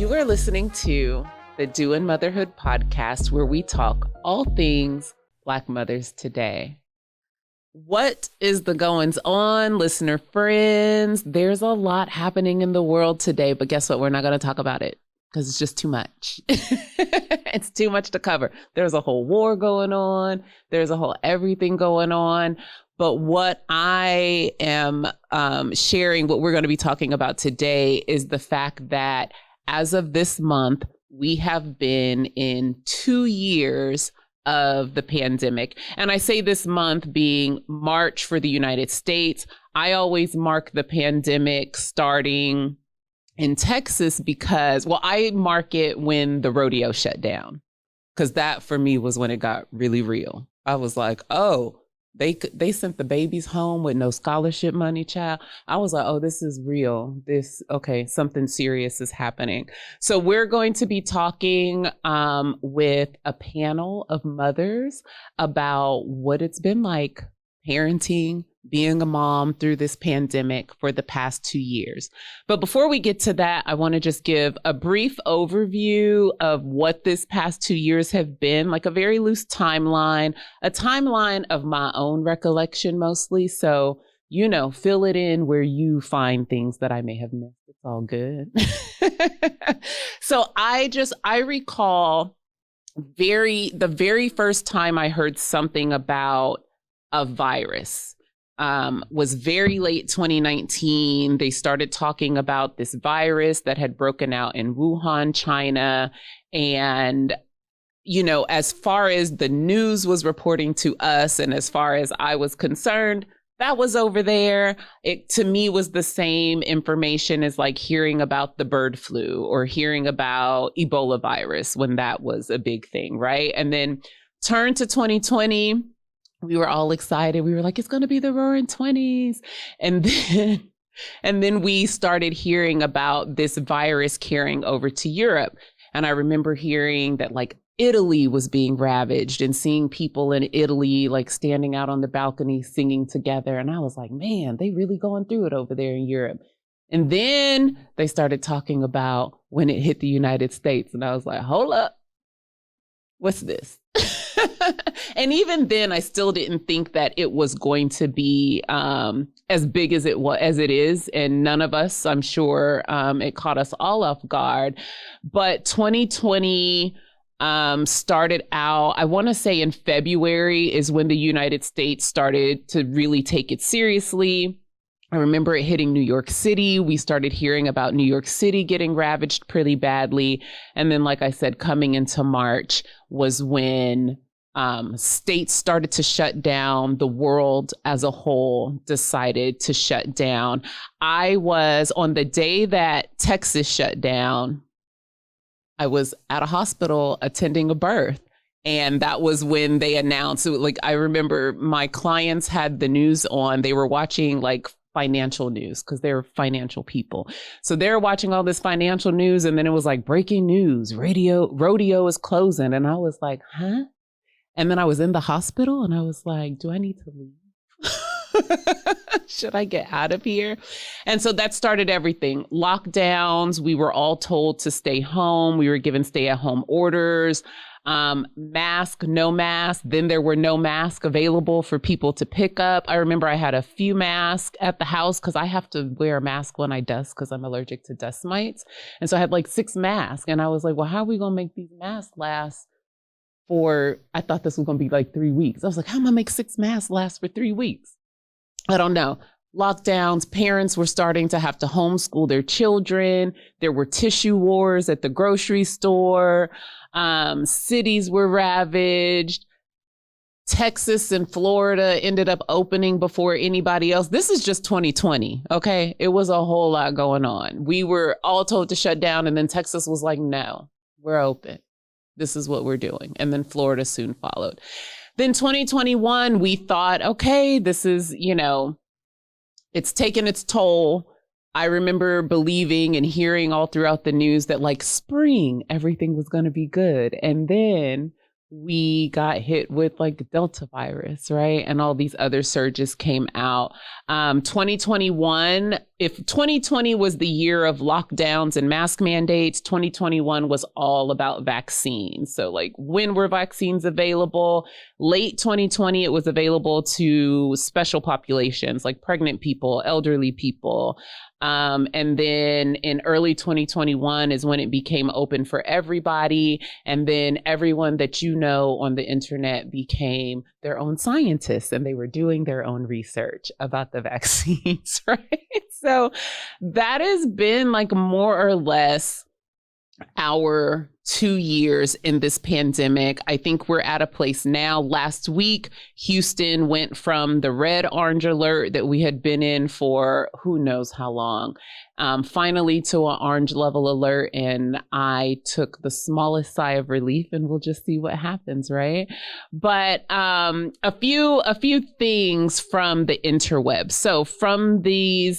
You are listening to the Doing Motherhood podcast, where we talk all things Black mothers today. What is the goings on, listener friends? There's a lot happening in the world today, but guess what? We're not going to talk about it because it's just too much. It's too much to cover. There's a whole war going on. There's a whole everything going on. But what I am sharing, what we're going to be talking about today, is the fact that as of this month, we have been in 2 years of the pandemic. And I say this month being March for the United States. I always mark the pandemic starting in Texas because, well, I mark it when the rodeo shut down, because that for me was when it got really real. I was like, oh, they sent the babies home with no scholarship money, child. I was like, oh, this is real. Okay, something serious is happening. So we're going to be talking with a panel of mothers about what it's been like parenting, being a mom through this pandemic for the past 2 years. But before we get to that, I want to just give a brief overview of what this past 2 years have been, like a very loose timeline, a timeline of my own recollection mostly. So, fill it in where you find things that I may have missed. It's all good. So I recall the very first time I heard something about a virus. Was very late 2019. They started talking about this virus that had broken out in Wuhan, China. And, as far as the news was reporting to us, and as far as I was concerned, that was over there. It, to me, was the same information as like hearing about the bird flu or hearing about Ebola virus when that was a big thing, right? And then turn to 2020. We were all excited. We were like, it's going to be the roaring 20s. And then we started hearing about this virus carrying over to Europe. And I remember hearing that like Italy was being ravaged and seeing people in Italy like standing out on the balcony singing together. And I was like, man, they really going through it over there in Europe. And then they started talking about when it hit the United States. And I was like, hold up. What's this? And even then, I still didn't think that it was going to be as big as it is. And none of us, I'm sure, it caught us all off guard. But 2020 started out, I want to say in February is when the United States started to really take it seriously. I remember it hitting New York City. We started hearing about New York City getting ravaged pretty badly. And then, like I said, coming into March was when states started to shut down. The world as a whole decided to shut down. I was, on the day that Texas shut down, I was at a hospital attending a birth. And that was when they announced, like, I remember my clients had the news on. They were watching like financial news because they're financial people. So they're watching all this financial news. And then it was like breaking news, rodeo is closing. And I was like, huh? And then I was in the hospital and I was like, do I need to leave? Should I get out of here? And so that started everything. Lockdowns. We were all told to stay home. We were given stay-at-home orders. Mask, no mask. Then there were no masks available for people to pick up. I remember I had a few masks at the house because I have to wear a mask when I dust because I'm allergic to dust mites. And so I had like 6 masks. And I was like, well, how are we going to make these masks last I thought this was going to be like 3 weeks. I was like, how am I going to make 6 masks last for 3 weeks? I don't know. Lockdowns, parents were starting to have to homeschool their children. There were tissue wars at the grocery store. Cities were ravaged. Texas and Florida ended up opening before anybody else. This is just 2020, okay? It was a whole lot going on. We were all told to shut down, and then Texas was like, no, we're open. This is what we're doing. And then Florida soon followed. Then 2021, we thought, okay, this is, it's taken its toll. I remember believing and hearing all throughout the news that like spring, everything was going to be good. And then we got hit with like Delta virus, right? And all these other surges came out. 2021, if 2020 was the year of lockdowns and mask mandates, 2021 was all about vaccines. So like, when were vaccines available? Late 2020, it was available to special populations like pregnant people, elderly people. And then in early 2021 is when it became open for everybody. And then everyone that you know on the internet became their own scientists, and they were doing their own research about the vaccines, right? So that has been like more or less our 2 years in this pandemic. I think we're at a place now. Last week, Houston went from the red orange alert that we had been in for who knows how long, finally to an orange level alert. And I took the smallest sigh of relief, and we'll just see what happens, right? But a few things from the interweb. So from the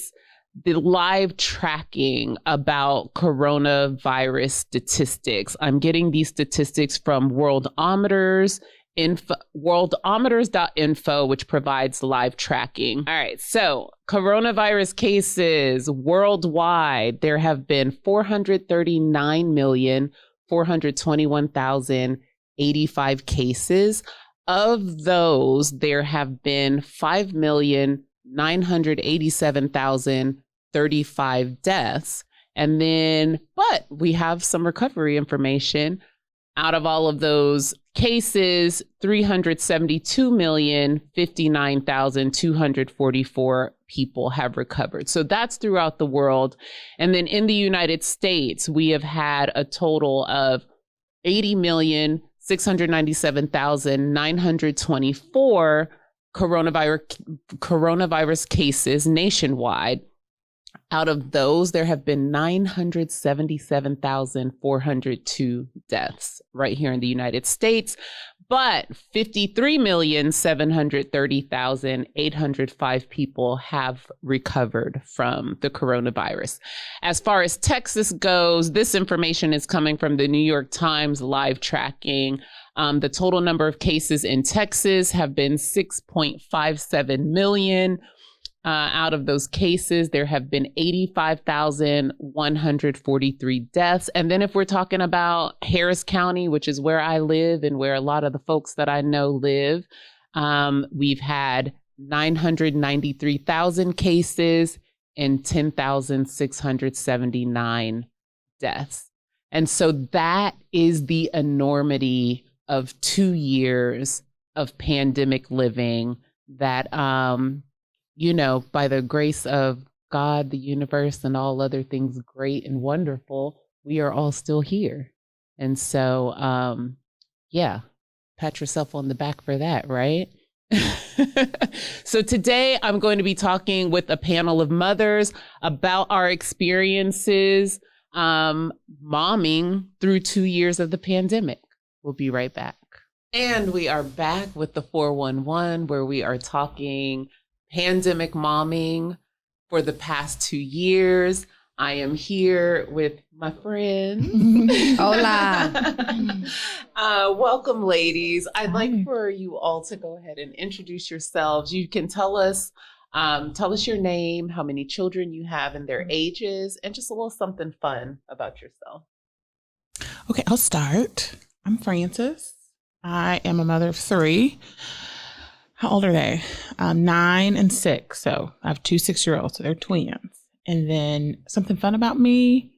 live tracking about coronavirus statistics. I'm getting these statistics from worldometers.info, which provides live tracking. All right, so coronavirus cases worldwide, there have been 439,421,085 cases. Of those, there have been 5,987,035 deaths. And then, but we have some recovery information. Out of all of those cases, 372,059,244 people have recovered. So that's throughout the world. And then in the United States, we have had a total of 80,697,924 coronavirus cases nationwide. Out of those, there have been 977,402 deaths right here in the United States, but 53,730,805 people have recovered from the coronavirus. As far as Texas goes, this information is coming from the New York Times live tracking. The total number of cases in Texas have been 6.57 million. Out of those cases, there have been 85,143 deaths. And then if we're talking about Harris County, which is where I live and where a lot of the folks that I know live, we've had 993,000 cases and 10,679 deaths. And so that is the enormity of 2 years of pandemic living that, you know, by the grace of God, the universe, and all other things great and wonderful, we are all still here. And so, yeah, pat yourself on the back for that, right? So today I'm going to be talking with a panel of mothers about our experiences momming through 2 years of the pandemic. We'll be right back. And we are back with the 411, where we are talking pandemic momming for the past 2 years. I am here with my friend. Hola. Welcome, ladies. I'd like for you all to go ahead and introduce yourselves. You can tell us your name, how many children you have and their ages, and just a little something fun about yourself. Okay, I'll start. I'm Frances. I am a mother of 3. How old are they? 9 and 6. So I have 2 6-year-olds, so they're twins. And then something fun about me.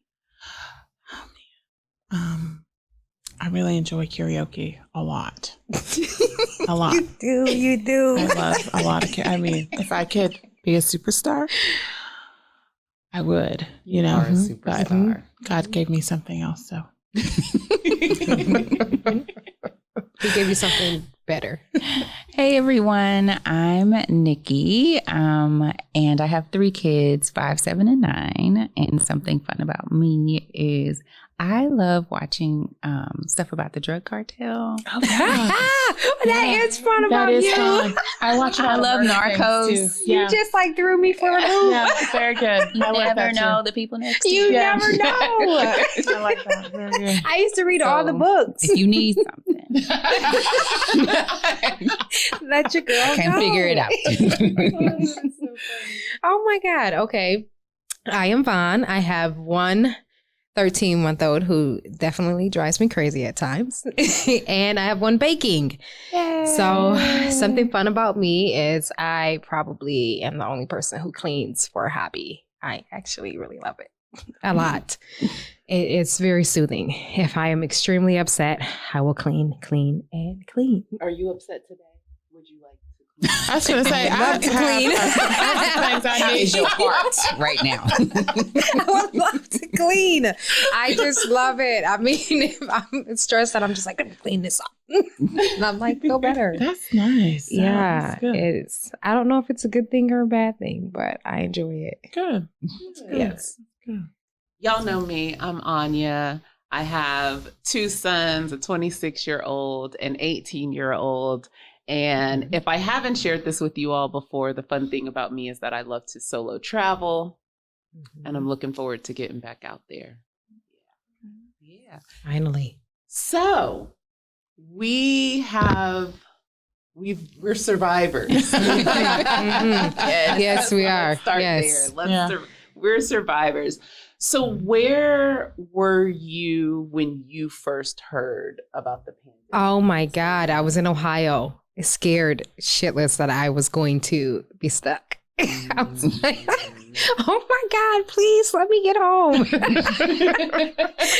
I really enjoy karaoke a lot. A lot. You do. I love a lot of I mean, if I could be a superstar, I would, you know. Are a superstar. But God gave me something else, so. He gave you something better. Hey everyone, I'm Nikki, and I have 3 kids, 5, 7, and 9. And something fun about me is I love watching stuff about the drug cartel. Oh, yeah. That is fun about That is you. fun. I love Narcos. You just like threw me for a loop. Yeah, very good. You I like never that, know too. the people next to You you. never know. I like that. Very good. I used to read all the books. If you need something, Let your girl I can go. figure it out. Oh my God. Okay. I am Vaughn. I have one 13-month-old who definitely drives me crazy at times. And I have one baking. Yay. So something fun about me is I probably am the only person who cleans for a hobby. I actually really love it a lot. It's very soothing. If I am extremely upset, I will clean, and clean. Are you upset today? Would you like to? I was going to say, I love to clean. How is your heart right now? I would love to clean. I just love it. I mean, if I'm stressed out, I'm just like, I'm gonna clean this up. And I'm like, feel better. That's nice. Yeah, That's good. it's. I don't know if it's a good thing or a bad thing, but I enjoy it. Good. That's good. Yes. Good. Y'all know me. I'm Anya. I have 2 sons, a 26-year-old, an 18-year-old. And if I haven't shared this with you all before, the fun thing about me is that I love to solo travel. And I'm looking forward to getting back out there. Yeah. Finally. So we're survivors. Yes, we are. Let's start Yes. there. We're survivors. So where were you when you first heard about the pandemic? Oh my God. I was in Ohio, scared shitless that I was going to be stuck. I was like, oh my God, please let me get home.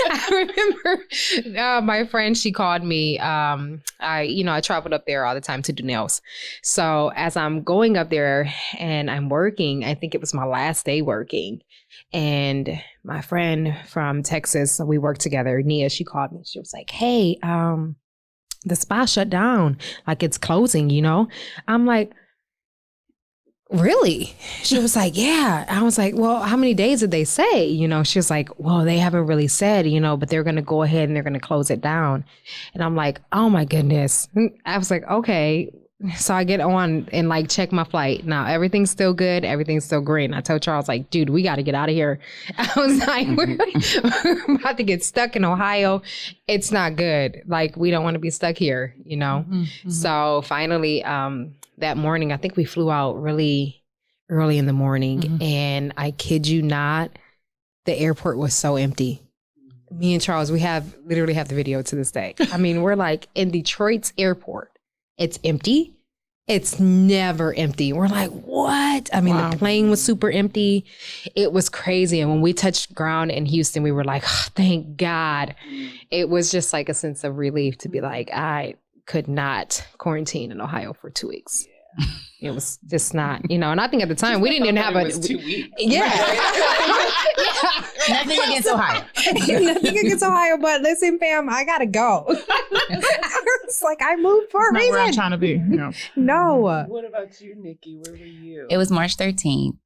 I remember my friend, she called me. I traveled up there all the time to do nails. So as I'm going up there and I'm working, I think it was my last day working. And my friend from Texas, we worked together, Nia, she called me. She was like, hey, the spa shut down. Like it's closing, I'm like, really? She was like, yeah. I was like, well, how many days did they say? She was like, well, they haven't really said, but they're going to go ahead and they're going to close it down. And I'm like, oh my goodness. I was like, okay. So I get on and like check my flight. Now everything's still good. Everything's still green. I told Charles, like, dude, we got to get out of here. I was like, we're about to get stuck in Ohio. It's not good. Like, we don't want to be stuck here, Mm-hmm. So finally, that morning, I think we flew out really early in the morning, and I kid you not, the airport was so empty. Me and Charles, we literally have the video to this day. I mean, we're like in Detroit's airport. It's empty. It's never empty. We're like, what? I mean, The plane was super empty. It was crazy. And when we touched ground in Houston, we were like, oh, thank God. It was just like a sense of relief to be like, I could not quarantine in Ohio for 2 weeks. Yeah. It was just not, and I think at the time we didn't even have it was 2 weeks. Yeah. Nothing against Ohio. Nothing against Ohio, but listen, fam, I gotta go. It's like I moved for a Not reason. where I'm trying to be. No. What about you, Nikki? Where were you? It was March 13th.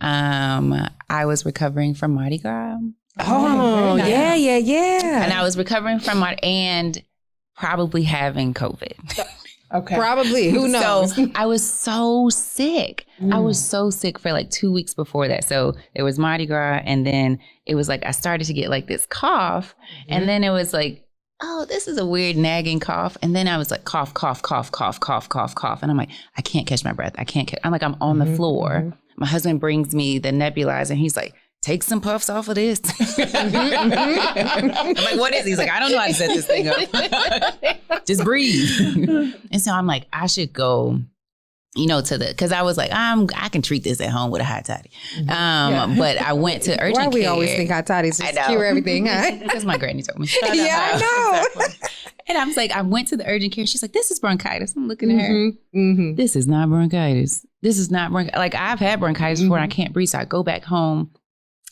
I was recovering from Mardi Gras. Oh, nice. yeah. And I was recovering from Mardi and probably having COVID. Okay. Probably. Who knows? So I was so sick. I was so sick for like 2 weeks before that. So it was Mardi Gras. And then it was like I started to get like this cough. And then it was like, oh, this is a weird nagging cough. And then I was like, cough, cough, cough, cough, cough, cough, cough. And I'm like, I can't catch my breath. I'm like, I'm on the floor. My husband brings me the nebulizer and he's like, take some puffs off of this. I'm like, what is it? He's like, I don't know how to set this thing up. Just breathe. And so I'm like, I should go, because I was like, I can treat this at home with a hot toddy. But I went to urgent care. Why we always think hot toddies just cure everything, huh? Because my granny told me. Yeah, I know. Exactly. And I was like, I went to the urgent care. She's like, this is bronchitis. I'm looking at her. This is not bronchitis. This is not bronchitis. Like, I've had bronchitis before and I can't breathe. So I go back home.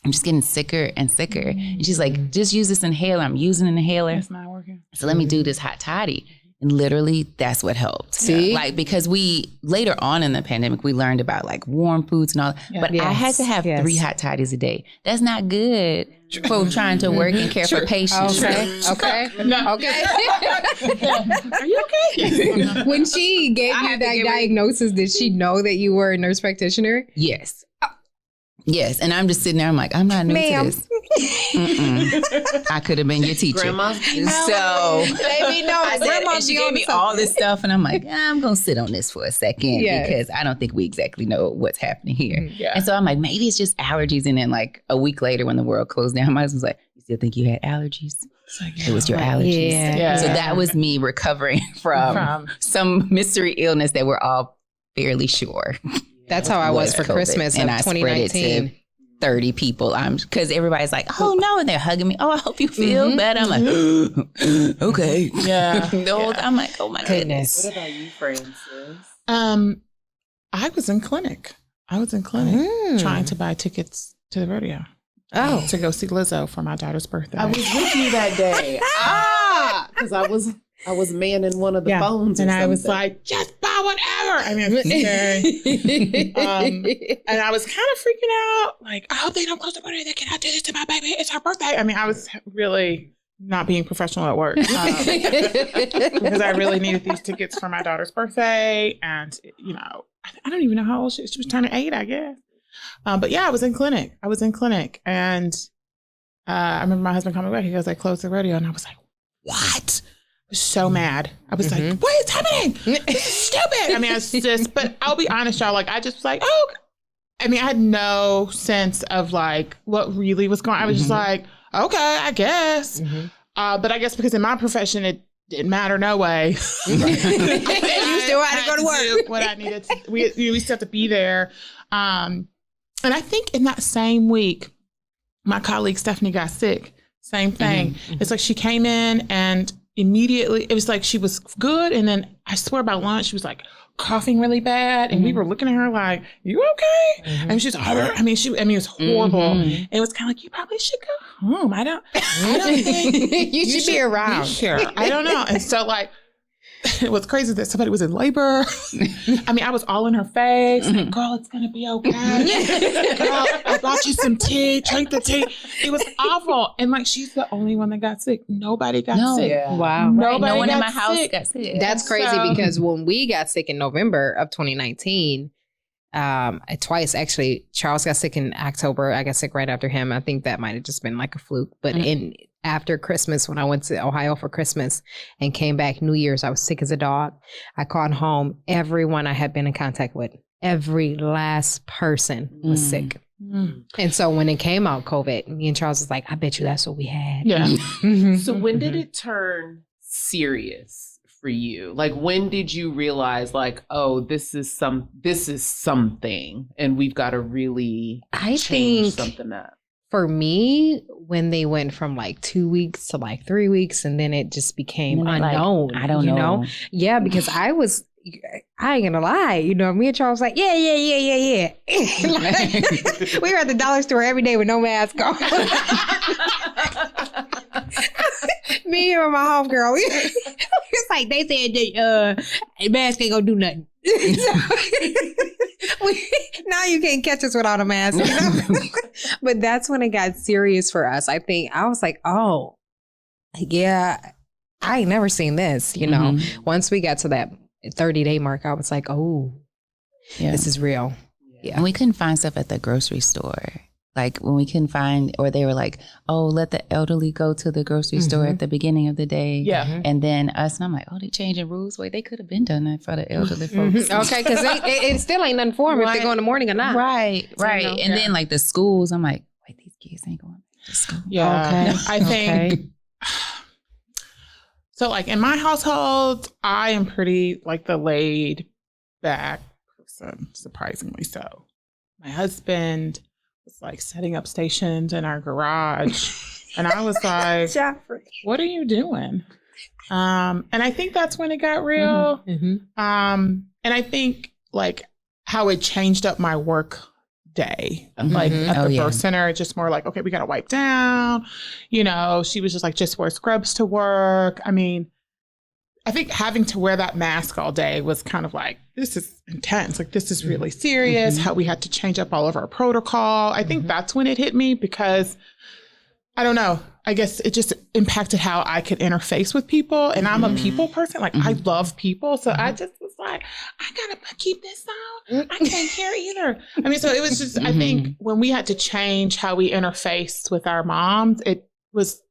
I'm just getting sicker and sicker. And she's like, just use this inhaler. I'm using an inhaler. It's not working. So let me do this hot toddy. And literally, that's what helped. See? Like, because we, later on in the pandemic, we learned about like warm foods and all that. Yeah. But I had to have 3 hot toddies a day. That's not good for trying to work and care for patients. Okay. No. Okay. Are you okay? When she gave you that diagnosis, did she know that you were a nurse practitioner? Yes. Yes, and I'm just sitting there. I'm like, I'm not new Ma'am. to this. I could have been your teacher. Grandma's So Baby, no, I said, and she gave me all this stuff, and I'm like, I'm gonna sit on this for a second because I don't think we exactly know what's happening here. Yeah. And so I'm like, maybe it's just allergies. And then like a week later, when the world closed down, my husband's like, you still think you had allergies? Like, It was your allergies. Yeah. So that was me recovering from some mystery illness that we're all fairly sure. That's how I was for COVID. Christmas And of I spread it 2019. to 30 people. Because everybody's like, oh no, and they're hugging me. Oh, I hope you feel better. I'm like, okay. Yeah. The whole time, I'm like, oh my goodness. What about you, Francis? I was in clinic. Trying to buy tickets to the rodeo. Oh. To go see Lizzo for my daughter's birthday. I was with you that day. Because I was manning one of the phones, and or I was something. like, just buy whatever. I mean, it's scary. And I was kind of freaking out, like, I hope they don't close the border. They cannot do this to my baby. It's her birthday. I mean, I was really not being professional at work because I really needed these tickets for my daughter's birthday. And, you know, I don't even know how old she was. She was turning 8, I guess. But yeah, I was in clinic. And I remember my husband coming back. He goes, I closed the rodeo. And I was like, what? I was so mad. I was like, what is happening? This is stupid. I mean, it's just, but I'll be honest, y'all, like, I just was like, oh, I mean, I had no sense of like what really was going on. I was just like, okay, I guess. But I guess because in my profession, it didn't matter no way. You still had to go to work. Do what I needed to. We still have to be there. And I think in that same week, my colleague Stephanie got sick. Same thing. It's like she came in and immediately, it was like she was good. And then I swear by lunch, she was like coughing really bad. And we were looking at her like, you okay? And she was, it was horrible. And it was kind of like, you probably should go home. I don't think you should be around. Sure. I don't know. And so like, it was crazy that somebody was in labor. I mean, I was all in her face. Like, girl, it's going to be okay. Girl, I bought you some tea. Drink the tea. It was awful. And like, she's the only one that got sick. Nobody got sick. Yeah. Wow. Nobody No one in got my house sick. got sick. That's crazy because when we got sick in November of 2019, twice actually, Charles got sick in October. I got sick right after him. I think that might have just been like a fluke. But after Christmas, when I went to Ohio for Christmas and came back New Year's, I was sick as a dog. I called home. Everyone I had been in contact with, every last person was sick. And so when it came out, COVID, me and Charles was like, I bet you that's what we had. Yeah. So when did it turn serious for you? Like, when did you realize like, oh, this is something and we've got to really change something up? For me, when they went from like 2 weeks to like 3 weeks, and then it just became unknown. Like, I don't know. Yeah, because I ain't gonna lie, you know, me and Charles like, yeah. Like, we were at the dollar store every day with no mask on. Me and my homegirl, it's like they said that mask ain't gonna do nothing. Now you can't catch us without a mask, you know? But that's when it got serious for us. I think I was like, oh, yeah, I ain't never seen this, you know? Once we got to that 30-day mark, I was like, oh, this is real. Yeah. And we couldn't find stuff at the grocery store. Like when we couldn't find, or they were like, oh, let the elderly go to the grocery store at the beginning of the day. Yeah. And then us, and I'm like, oh, they changing rules. Wait, they could have been done that for the elderly folks. Okay, because it still ain't nothing for them if they go in the morning or not. Right. You know? And then like the schools, I'm like, wait, these kids ain't going to school. Yeah. Okay. I think, so like in my household, I am pretty like the laid back person, surprisingly so. My husband was like setting up stations in our garage. And I was like, what are you doing? And I think that's when it got real. And I think like how it changed up my work day, like at the birth center, just more like, okay, we got to wipe down. You know, she was just like, just wear scrubs to work. I mean, I think having to wear that mask all day was kind of like, this is intense. Like, this is really serious. How we had to change up all of our protocol. I think that's when it hit me because I don't know. I guess it just impacted how I could interface with people. And I'm a people person. Like, I love people. So I just was like, I got to keep this on. I can't hear either. I mean, so it was just, I think when we had to change how we interfaced with our moms, it was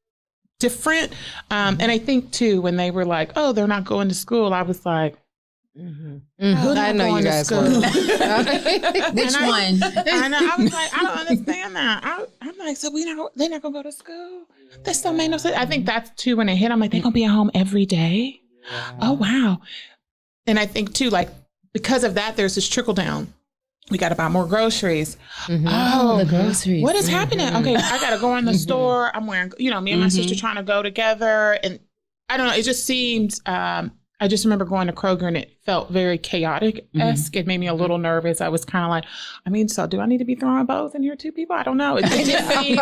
different. And I think, too, when they were like, oh, they're not going to school, I was like, I know you guys were. Which one? And I was like, I don't understand that. I'm like, so they're not gonna go to school? That still made no sense. I think that's too when it hit. I'm like, they're gonna be at home every day. Oh wow. And I think too, like because of that, there's this trickle down. We got to buy more groceries. Oh, the groceries. What is happening? Okay, I got to go in the store. I'm wearing, me and my sister trying to go together, and I don't know. It just seemed. I just remember going to Kroger and it felt very chaotic-esque. It made me a little nervous. I was kind of like, so do I need to be throwing bows in here too, people? I don't know. It just seemed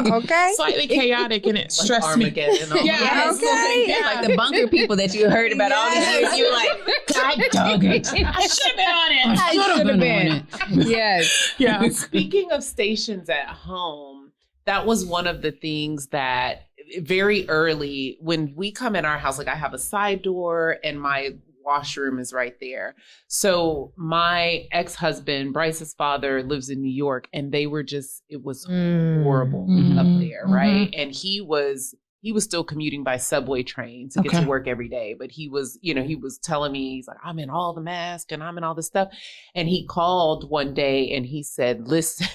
slightly chaotic and it stressed me. Like the bunker people that you heard about all these years. You were like, God dog it. I should have been on it. I should have been. Yes. Yeah. Speaking of stations at home, that was one of the things that very early when we come in our house, like I have a side door and my washroom is right there. So my ex-husband, Bryce's father, lives in New York, and they were just, it was horrible up there, right? And he was still commuting by subway train to get to work every day. But he was, he was telling me, he's like, I'm in all the masks and I'm in all this stuff. And he called one day and he said, listen,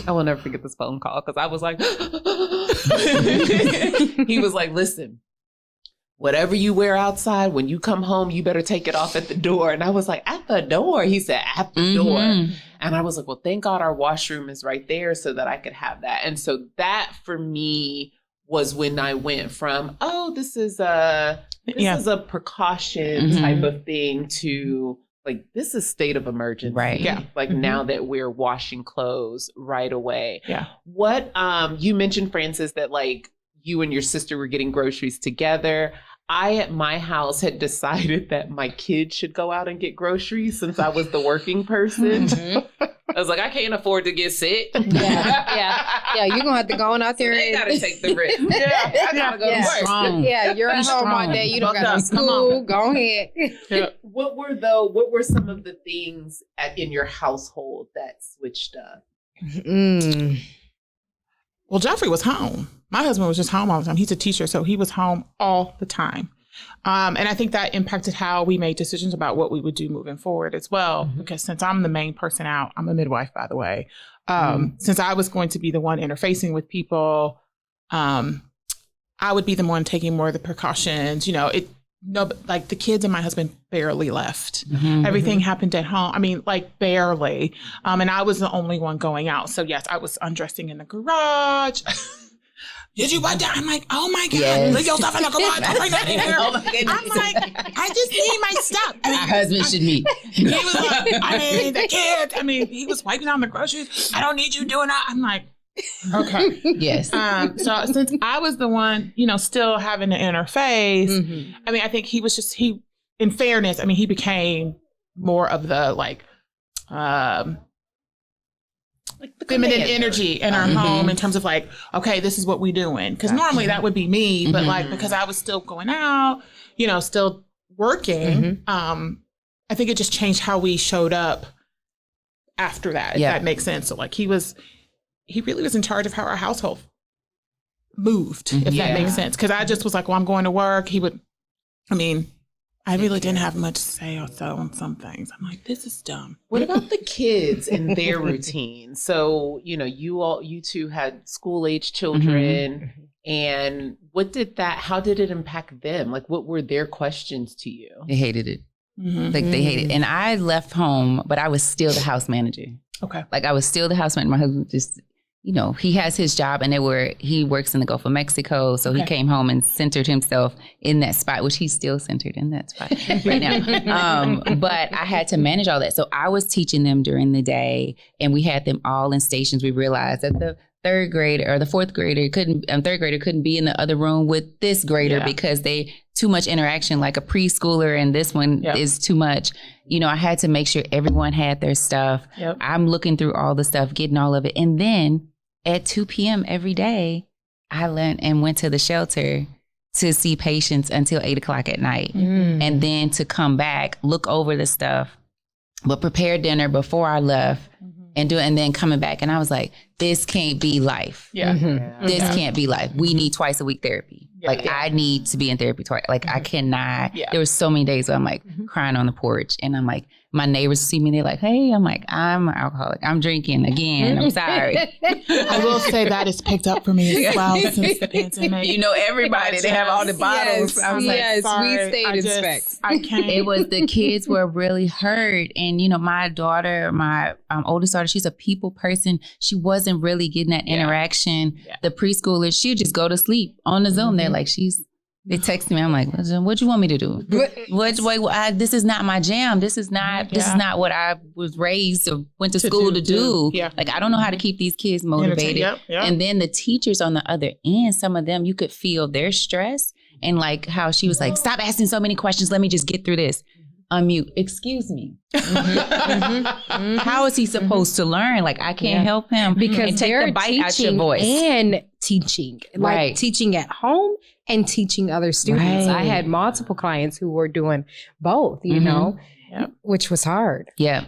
I will never forget this phone call because I was like, he was like, listen, whatever you wear outside, when you come home, you better take it off at the door. And I was like, at the door? He said, at the door. And I was like, well, thank God our washroom is right there so that I could have that. And so that for me was when I went from, this is a precaution type of thing to like, this is state of emergency. Right. Yeah. Like now that we're washing clothes right away. Yeah. What, you mentioned, Frances, that like you and your sister were getting groceries together. I, at my house, had decided that my kids should go out and get groceries since I was the working person. I was like, I can't afford to get sick. Yeah, you're going to have to go on out there. They got to take the risk. I got to go to work. Strong. Yeah, you're at home all day. You don't got to school. Go ahead. What were some of the things in your household that switched up? Well, Jeffrey was home. My husband was just home all the time. He's a teacher, so he was home all the time. And I think that impacted how we made decisions about what we would do moving forward as well. Because since I'm the main person out, I'm a midwife, by the way. Since I was going to be the one interfacing with people, I would be the one taking more of the precautions. Like the kids and my husband barely left. Everything happened at home. I mean, like barely. And I was the only one going out. So yes, I was undressing in the garage. Did you wipe down? I'm like, oh my God, leave your stuff in the garage. Don't bring that in here. Oh my goodness. I'm like, I just need my stuff. My husband should meet. He was like, the kids. He was wiping down the groceries. I don't need you doing that. I'm like, okay. Yes. So since I was the one, still having to interface, I think in fairness, he became more of the like the feminine energy in our home in terms of like, okay, this is what we doing. Because normally that would be me, but like because I was still going out, still working, I think it just changed how we showed up after that, if that makes sense. So like he really was in charge of how our household moved, if that makes sense. Because I just was like, well, I'm going to work. He would, I really didn't have much to say or so on some things. I'm like, this is dumb. What about the kids and their routine? So, you two had school-age children, and how did it impact them? Like, what were their questions to you? They hated it. Like they hated it. And I left home, but I was still the house manager. Okay. Like I was still the house manager. My husband just, he has his job and he works in the Gulf of Mexico. So he came home and centered himself in that spot, which he's still centered in that spot right now. But I had to manage all that. So I was teaching them during the day and we had them all in stations. We realized that the third grader couldn't be in the other room with this grader because they too much interaction, like a preschooler, and this one is too much. I had to make sure everyone had their stuff. I'm looking through all the stuff, getting all of it. And then at 2 p.m. every day, I went to the shelter to see patients until 8:00 at night. And then to come back, look over the stuff, but prepare dinner before I left and then coming back. And I was like, this can't be life. This can't be life. We need twice a week therapy. I need to be in therapy twice. I cannot. There were so many days where I'm like crying on the porch and I'm like, my neighbors see me, they're like, hey, I'm like, I'm an alcoholic. I'm drinking again. I'm sorry. I will say that it's picked up for me as well since the pandemic. You know, everybody, they have all the bottles. I was like, we stayed in specs. I can't. It was the kids were really hurt. And, you know, my daughter, my oldest daughter, she's a people person. She wasn't really getting that interaction. The preschoolers, she'd just go to sleep on the Zoom. They're like, they text me. I'm like, what you want me to do? This is not my jam. This is not what I was raised or went to school to do. Like, I don't know how to keep these kids motivated. And then the teachers on the other end, some of them, you could feel their stress and like how she was like, stop asking so many questions. Let me just get through this. Unmute. Excuse me. How is he supposed to learn? Like, I can't help him because and take the bite out your voice. And teaching, like teaching at home and teaching other students. I had multiple clients who were doing both, you know, which was hard. Yeah,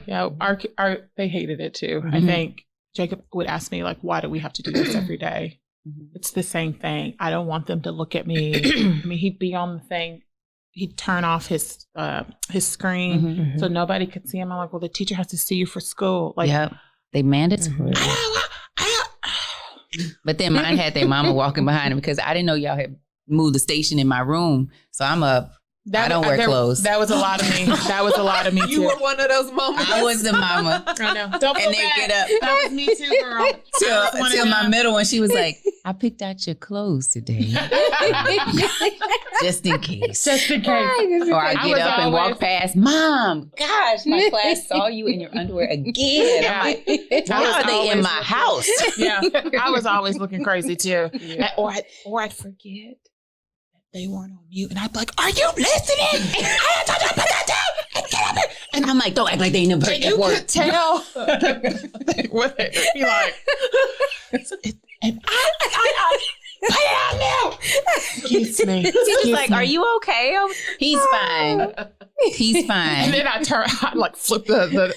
they hated it too. I think Jacob would ask me like, why do we have to do this every day? It's the same thing. I don't want them to look at me. I mean, he'd be on the thing. He'd turn off his screen so nobody could see him. I'm like, well, the teacher has to see you for school. Like, they mandatory. But then mine had their mama walking behind him because I didn't know y'all had moved the station in my room. So I'm up. I don't wear clothes. That was a lot of me. That was a lot of me too. You were one of those mamas. I was the mama. I know. Don't and they get up. That was me too, girl. Till my middle one, she was like, I picked out your clothes today. Just in case. Just in case. Or I get up and walk past. Mom, gosh, my class saw you in your underwear again. I'm like, why are they in my house? I was always looking crazy too. Or I'd forget. They weren't on mute. And I'd be like, are you listening? And I'm like, don't act like they ain't never heard that word. You could tell. They would be like, and I put it on now. Excuse me. She's like, are you okay? He's fine. He's fine. And then I like flip the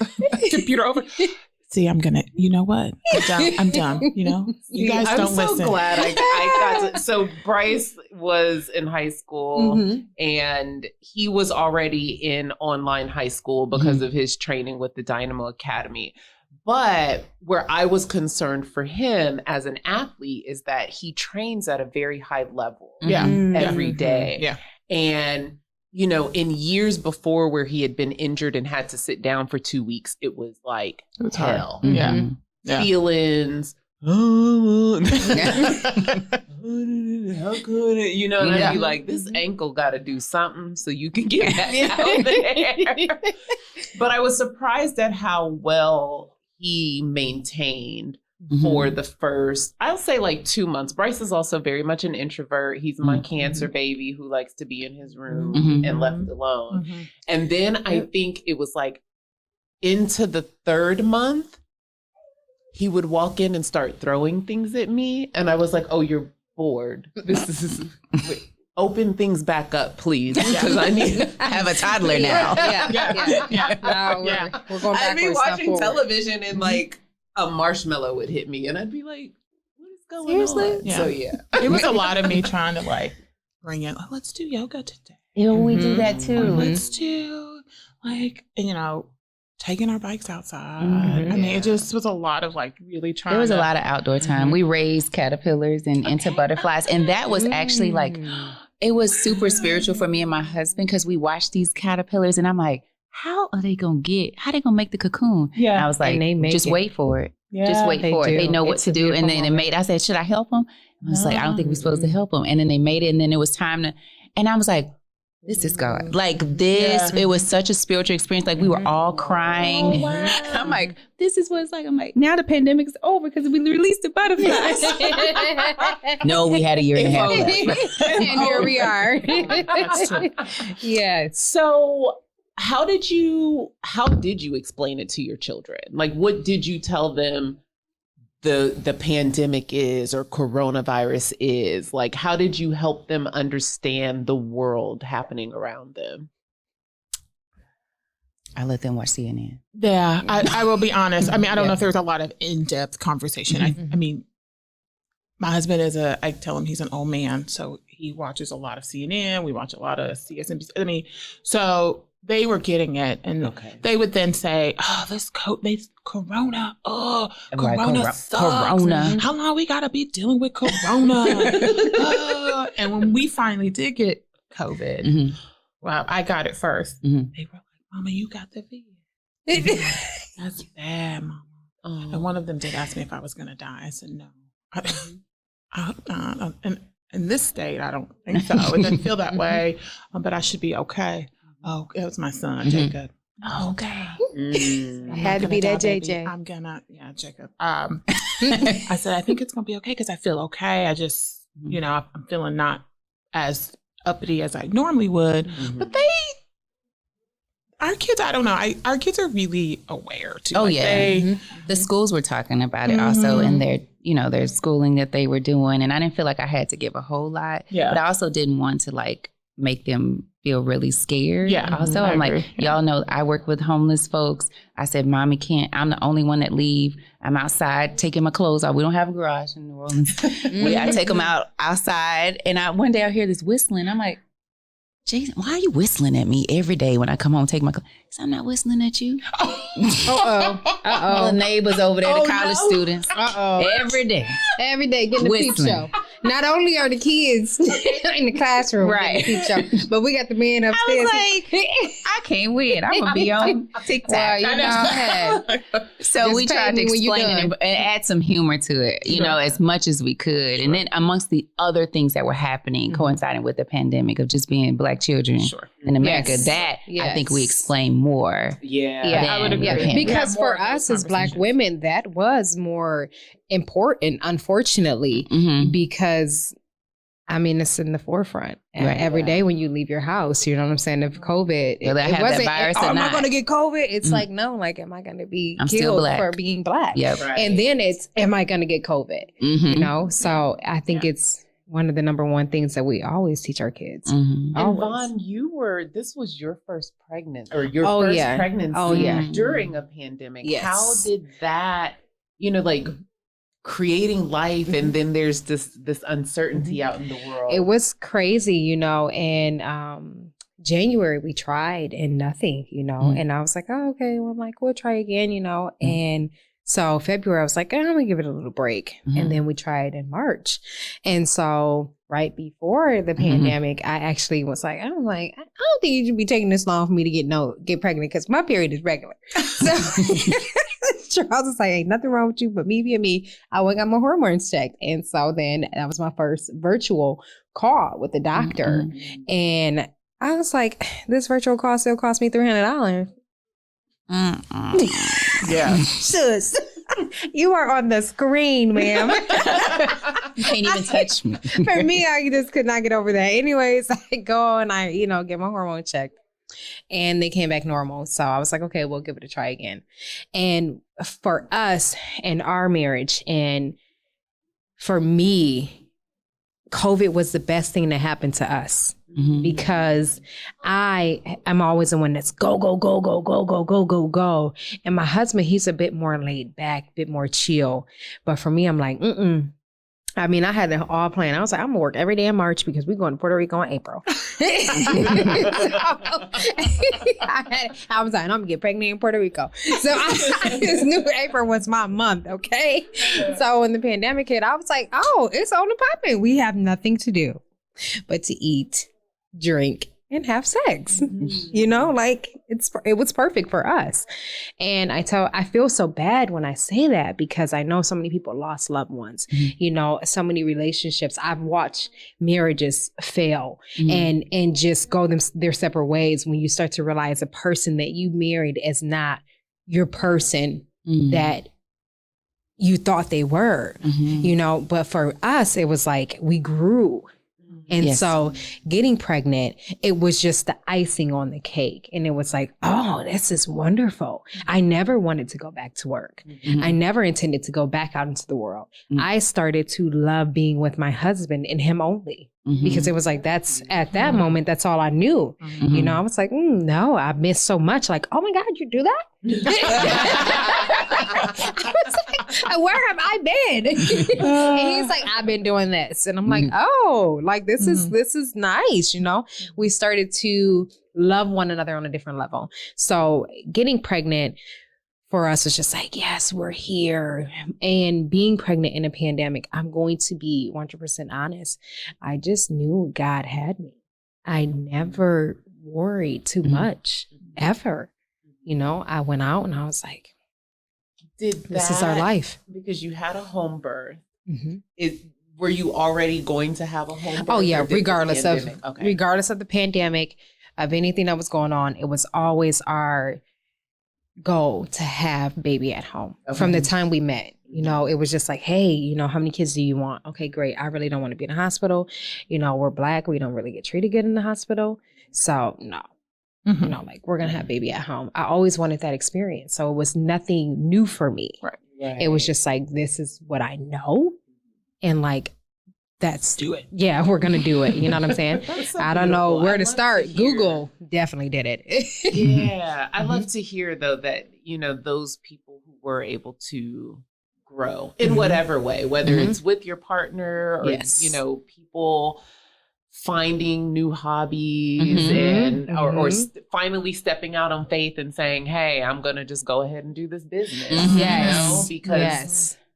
computer over. See, you know what? I'm done. You know, you guys don't listen. I'm so glad I got to. So Bryce was in high school and he was already in online high school because of his training with the Dynamo Academy. But where I was concerned for him as an athlete is that he trains at a very high level every day. And you know, in years before where he had been injured and had to sit down for 2 weeks, it was like hell. Feelings. How could it? You know, and I'd be like, this ankle got to do something so you can get back out there. But I was surprised at how well he maintained for the first, I'll say like 2 months. Bryce is also very much an introvert. He's my cancer baby who likes to be in his room and left alone. And then I think it was like into the 3rd month, he would walk in and start throwing things at me. And I was like, oh, you're bored. This is... Open things back up, please, because I have a toddler now. We're going backwards. I'd be watching television and like a marshmallow would hit me, and I'd be like, "What is going on?" So it was a lot of me trying to like bring in. Oh, let's do yoga today. Yeah, we do that too. Let's do like taking our bikes outside. I mean, it just was a lot of like really trying. There was a lot of outdoor time. We raised caterpillars and into butterflies, and that was actually like. It was super spiritual for me and my husband because we watched these caterpillars and I'm like, how they going to make the cocoon? And I was like, just wait for it. Just wait for it. They know what to do. And then it made, I said, should I help them? I was like, I don't think we're supposed to help them. And then they made it and then it was time to, and I was like, this is God. Like this, it was such a spiritual experience. Like we were all crying. I'm like, this is what it's like. I'm like, now the pandemic's over because we released the butterflies. No, we had a year and a half left. And here we are. Yes. So how did you explain it to your children? Like, what did you tell them the pandemic is or coronavirus is? Like, how did you help them understand the world happening around them? I let them watch CNN. Yeah, I will be honest. I mean, I don't know if there's a lot of in-depth conversation. I mean, my husband I tell him he's an old man, so he watches a lot of CNN. We watch a lot of CSNBC. I mean, so they were getting it, and they would then say, "Oh, this corona. Oh, corona sucks. Corona. How long we gotta be dealing with corona?" And when we finally did get COVID, well, I got it first. They were like, "Mama, you got the vid." That's bad, Mama. And one of them did ask me if I was gonna die. I said no. In this state, I don't think so. It doesn't feel that way, but I should be okay. Oh, it was my son, Jacob. Okay. Had to be that die, JJ. I'm gonna, Jacob. I said, I think it's gonna be okay because I feel okay. I just, I'm feeling not as uppity as I normally would. But our kids, I don't know. Our kids are really aware too. Oh, the schools were talking about it also in their schooling that they were doing. And I didn't feel like I had to give a whole lot. Yeah. But I also didn't want to like make them feel really scared. Yeah. Also, I'm like, y'all know I work with homeless folks. I said, Mommy can't. I'm the only one that leave. I'm outside taking my clothes off. We don't have a garage in New Orleans. I take them outside. And one day I hear this whistling. I'm like, Jason, why are you whistling at me every day when I come home and take my clothes? I'm not whistling at you. The neighbors over there, the college students. Every day getting the peep show. Not only are the kids in the classroom getting the peep show, but we got the man upstairs. I was like, I can't wait. I'm gonna be on TikTok. So we tried to explain it and add some humor to it, as much as we could. And then amongst the other things that were happening, coinciding with the pandemic of just being Black children in America, I think we explained more. I would agree. Because for us as Black women, that was more important, unfortunately, because it's in the forefront. Every day when you leave your house, you know what I'm saying? If COVID, it wasn't, am I going to get COVID? It's like, no, like, am I going to be killed for being Black? And then it's, am I going to get COVID? So I think it's one of the number one things that we always teach our kids. And Vaughn, this was your first pregnancy pregnancy during a pandemic. Yes. How did that, like creating life and then there's this uncertainty out in the world? It was crazy, and January we tried and nothing, and I was like, oh, okay, well, I'm like, we'll try again, and so February, I was like, I'm going to give it a little break. And then we tried in March. And so right before the pandemic, I actually was like, I don't think you should be taking this long for me to get pregnant because my period is regular. So Charles was like, ain't nothing wrong with you but me being me. I went and got my hormones checked. And so then that was my first virtual call with the doctor. And I was like, this virtual call still cost me $300. Yeah. Shush. You are on the screen, ma'am. You can't even touch me. For me, I just could not get over that. Anyways, I go and I, get my hormone checked. And they came back normal. So I was like, okay, we'll give it a try again. And for us and our marriage, and for me, COVID was the best thing that happened to us. Because I'm always the one that's go, go, go, go, go, go, go, go, go. And my husband, he's a bit more laid back, a bit more chill. But for me, I'm like, I mean, I had it all planned. I was like, I'm going to work every day in March because we're going to Puerto Rico in April. I was like, I'm going to get pregnant in Puerto Rico. So I just knew April was my month, okay? So when the pandemic hit, I was like, oh, it's on the popping. We have nothing to do but to eat, drink, and have sex. Like it was perfect for us. And I feel so bad when I say that because I know so many people lost loved ones, so many relationships. I've watched marriages fail and just go their separate ways when you start to realize a person that you married is not your person that you thought they were, but for us, it was like we grew And so getting pregnant, it was just the icing on the cake. And it was like, oh, this is wonderful. I never wanted to go back to work. I never intended to go back out into the world. I started to love being with my husband and him only. Because it was like, that's at that moment, that's all I knew. You know, I was like, no, I missed so much. Like, oh my God, you do that? I was like, where have I been? And he's like, I've been doing this. And I'm like, oh, like this is nice. You know, we started to love one another on a different level. So getting pregnant for us was just like, yes, we're here. And being pregnant in a pandemic, I'm going to be 100% honest. I just knew God had me. I never worried too much, ever. You know, I went out and I was like, this is our life. Because you had a home birth. Were you already going to have a home birth? Oh yeah, regardless of the pandemic, of anything that was going on, it was always our goal to have baby at home. From the time we met. You know, it was just like, hey, you know, how many kids do you want? Okay, great. I really don't want to be in a hospital. You know, we're Black. We don't really get treated good in the hospital. So no, you know, like we're going to have baby at home. I always wanted that experience. So it was nothing new for me. Right. It was just like, this is what I know. And like, do it. Yeah, we're going to do it. You know what I'm saying? So I don't know where to start. Google definitely did it. Yeah. I love to hear though that, you know, those people who were able to grow in whatever way, whether it's with your partner or, you know, people finding new hobbies and or finally stepping out on faith and saying, hey, I'm going to just go ahead and do this business. You know,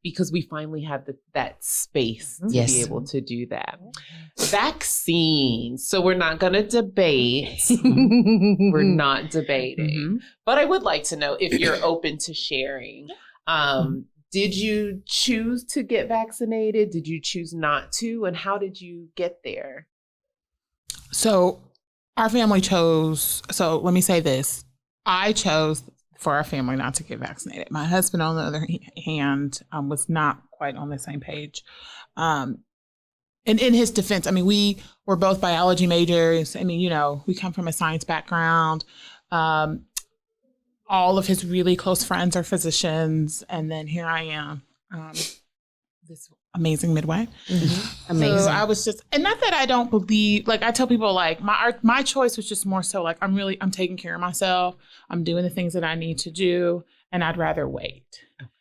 because we finally have that space to be able to do that. Vaccines. So we're not going to debate. We're not debating. But I would like to know if you're open to sharing. Did you choose to get vaccinated? Did you choose not to? And how did you get there? So our family chose. So let me say this. I chose for our family not to get vaccinated. My husband, on the other hand, was not quite on the same page. And in his defense, I mean, we were both biology majors. I mean, you know, we come from a science background. All of his really close friends are physicians. And then here I am, this amazing midwife. Amazing. So I was just, and not that I don't believe, like I tell people like my choice was just more so like, I'm taking care of myself. I'm doing the things that I need to do. And I'd rather wait.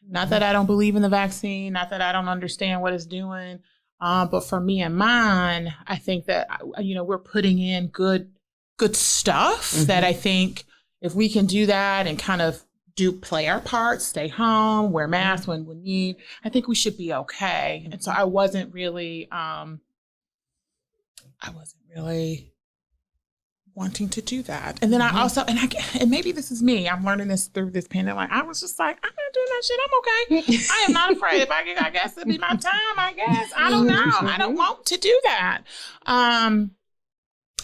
Not that I don't believe in the vaccine, not that I don't understand what it's doing. But for me and mine, I think that, you know, we're putting in good stuff that I think if we can do that and kind of play our part, stay home, wear masks when we need, I think we should be okay. And so I wasn't really wanting to do that. And then I also, and maybe this is me, I'm learning this through this pandemic. I was just like, I'm not doing that shit. I'm okay. I am not afraid. If I guess it'll be my time, I guess. I don't know. I don't want to do that.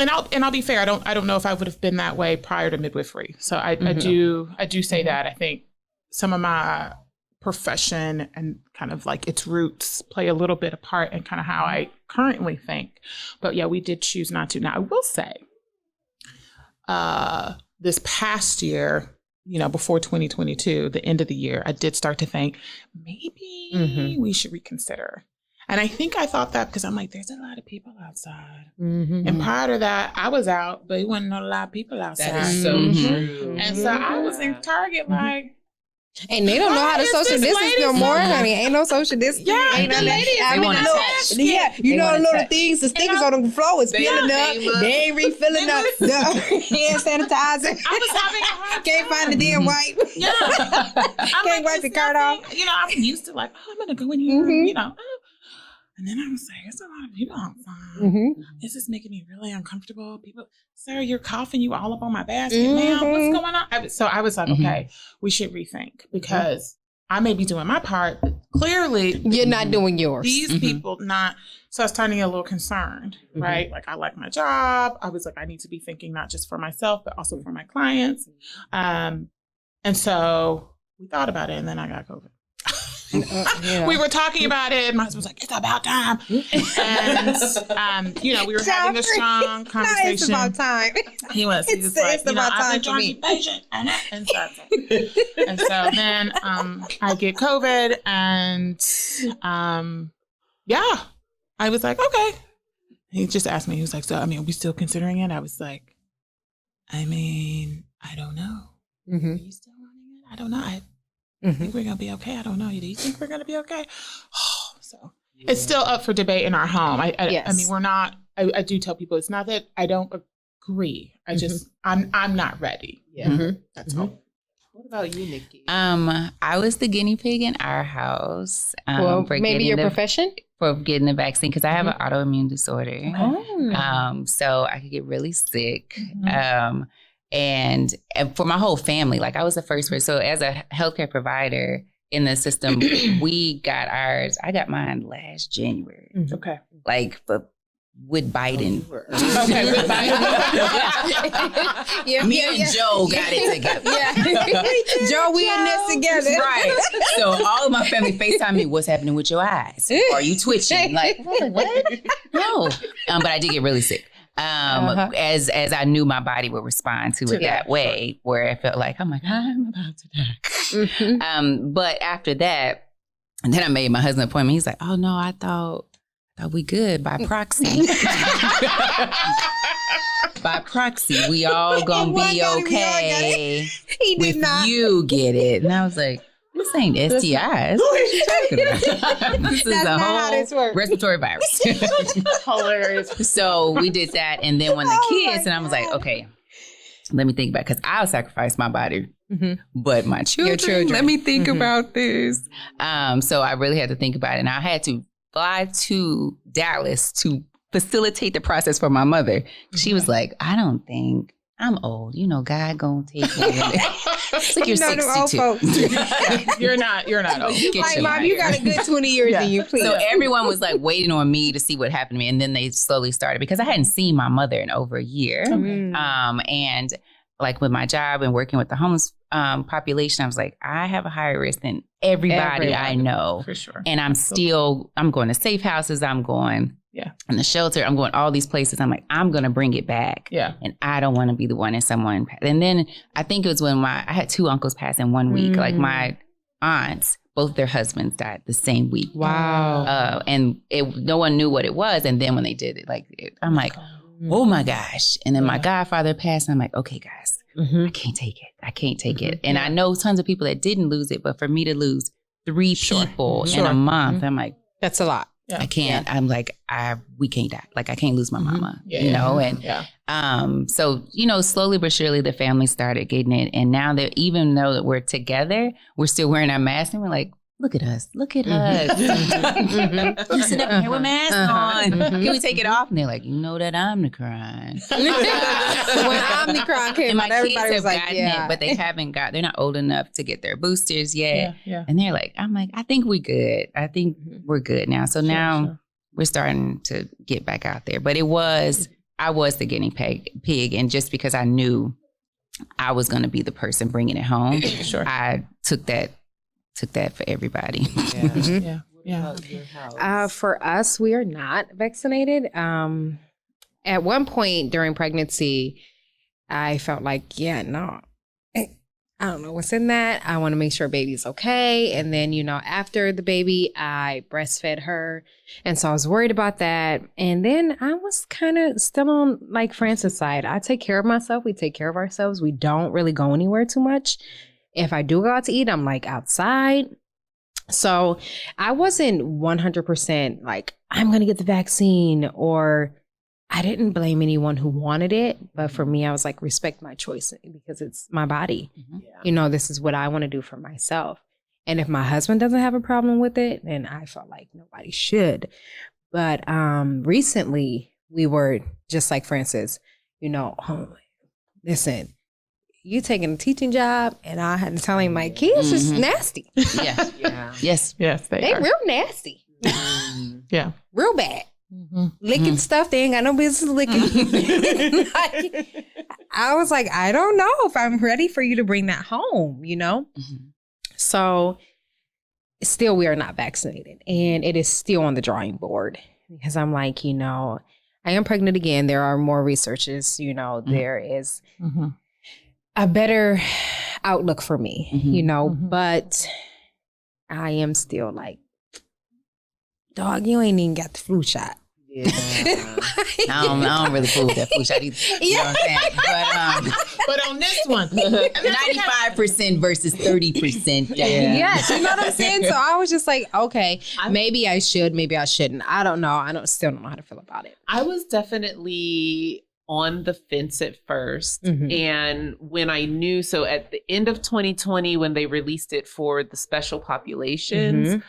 And I'll be fair. I don't know if I would have been that way prior to midwifery. So I do say that. I think some of my profession and kind of like its roots play a little bit a part in kind of how I currently think. But yeah, we did choose not to. Now I will say, this past year, you know, before 2022, the end of the year, I did start to think maybe we should reconsider. And I think I thought that because I'm like, there's a lot of people outside. And prior to that, I was out, but it wasn't a lot of people outside. That is so true. And so I was in Target like, and they don't know how to social distance no more, honey. Ain't no social distance. Yeah, ain't the ladies. You know the little things, the stickers on the floor is filling up. They ain't refilling up the hand sanitizer. I was having a hard Can't find the damn wipe. Yeah. Can't wipe your card off. You know, I'm used to like, I'm going to go in here, you know. And then I was like, there's a lot of people outside. This is making me really uncomfortable. People, sir, you're coughing. You all up on my basket now. What's going on? So I was like, okay, we should rethink because I may be doing my part, but clearly you're not doing yours. These people not. So I was starting to get a little concerned, right? Like I like my job. I was like, I need to be thinking not just for myself, but also for my clients. And so we thought about it and then I got COVID. We were talking about it. My husband was like, "It's about time." And, we were having a strong conversation. It's about time. He was. He was like, I've been trying to be patient. And so then I get COVID and I was like, okay. He just asked me, he was like, so, are we still considering it? I was like, I don't know. Mm-hmm. Are you still running it? I don't know. I think we're going to be okay. I don't know. Do you think we're going to be okay? So it's still up for debate in our home. We're not, I do tell people, it's not that I don't agree. I just, I'm not ready. Yeah. That's all. What about you, Nikki? I was the guinea pig in our house. For maybe your profession? For getting the vaccine, because I have an autoimmune disorder. So I could get really sick. And for my whole family, like I was the first person. So as a healthcare provider in the system, we got ours. I got mine last January. Okay. Like, but with Biden. Okay, with Biden. Me and Joe got it together. Joe, we in this together. Right. So all of my family FaceTime me, what's happening with your eyes? Are you twitching? Like, what? No. But I did get really sick. As I knew my body would respond to it that way, where I felt like, oh my God, I'm about to die. But after that, and then I made my husband an appointment. He's like, oh no, I thought we good by proxy. By proxy, we all gonna be okay. He did not. You get it. And I was like, this ain't STIs. What you talking about? This is a whole respiratory virus. Hilarious. So we did that. And then when the kids, and I was like, okay, let me think about it, because I'll sacrifice my body. But my children, let me think about this. So I really had to think about it. And I had to fly to Dallas to facilitate the process for my mother. She was like, I don't think I'm old. God gonna take me. It's like you're 62. You're not old. Like, Mom, you got a good 20 years in you, please. So everyone was like waiting on me to see what happened to me. And then they slowly started, because I hadn't seen my mother in over a year. And like with my job and working with the homeless population, I was like, I have a higher risk than everybody I know. For sure. And I'm going to safe houses. I'm going in the shelter. I'm going all these places. I'm like, I'm going to bring it back. Yeah. And I don't want to be the one in someone. And then I think it was when I had 2 uncles pass in 1 week. Like my aunts, both their husbands died the same week. Wow. And no one knew what it was. And then when they did it, I'm like, oh my gosh. And then my godfather passed. And I'm like, okay, guys, I can't take it. And I know tons of people that didn't lose it. But for me to lose 3 people in a month, I'm like, that's a lot. I can't. I'm like, we can't die. Like, I can't lose my mama, And so, slowly but surely the family started getting it. And now that even though that we're together, we're still wearing our masks, and we're like, look at us. You sit up here with masks on. Can we take it off? And they're like, that Omicron. When Omicron came out, everybody was like, it, but they haven't they're not old enough to get their boosters yet. And they're like, I'm like, I think we're good. I think we're good now. So now we're starting to get back out there. But I was the guinea pig. And just because I knew I was going to be the person bringing it home, I took that for everybody. For us, we are not vaccinated. At one point during pregnancy, I felt like, I don't know what's in that. I want to make sure baby's okay. And then, after the baby, I breastfed her. And so I was worried about that. And then I was kind of still on like Francis' side. I take care of myself. We take care of ourselves. We don't really go anywhere too much. If I do go out to eat, I'm like outside. So I wasn't 100% like, I'm going to get the vaccine, or I didn't blame anyone who wanted it. But for me, I was like, respect my choice, because it's my body. This is what I want to do for myself. And if my husband doesn't have a problem with it, then I felt like nobody should. But recently we were just like Francis, listen, you taking a teaching job, and I had to tell him my kids is nasty. Yes, they are. real nasty. Real bad. Licking stuff they ain't got no business licking. I was like, I don't know if I'm ready for you to bring that home, So still we are not vaccinated, and it is still on the drawing board because I'm like, you know, I am pregnant again. There are more researches, you know, there is a better outlook for me, you know, but I am still like, dog, you ain't even got the flu shot. Yeah. I don't really fool with that flu shot either. You know what I'm saying? But on this one, 95% versus 30%. Yes, you know what I'm saying? So I was just like, okay, maybe I should, maybe I shouldn't. I don't know. Still don't know how to feel about it. I was definitely on the fence at first. And when I knew, so at the end of 2020, when they released it for the special populations,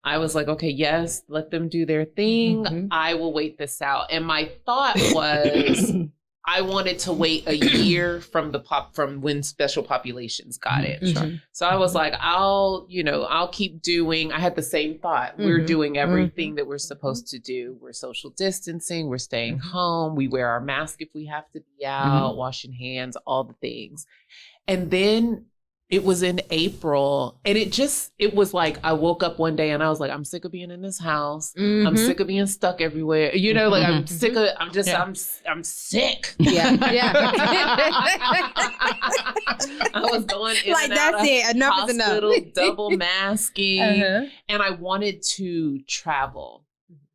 I was like, okay, yes, let them do their thing. I will wait this out. And my thought was, I wanted to wait a year from when special populations got it. So I was like, I'll keep doing. I had the same thought. We're doing everything that we're supposed to do. We're social distancing. We're staying home. We wear our mask if we have to be out, washing hands, all the things. And then it was in April, and it was like, I woke up one day and I was like, I'm sick of being in this house. I'm sick of being stuck everywhere. You know, like I'm sick of, I'm sick. Yeah. I was going in Like, and out that's of it. Enough is hospital, enough. double masking. And I wanted to travel.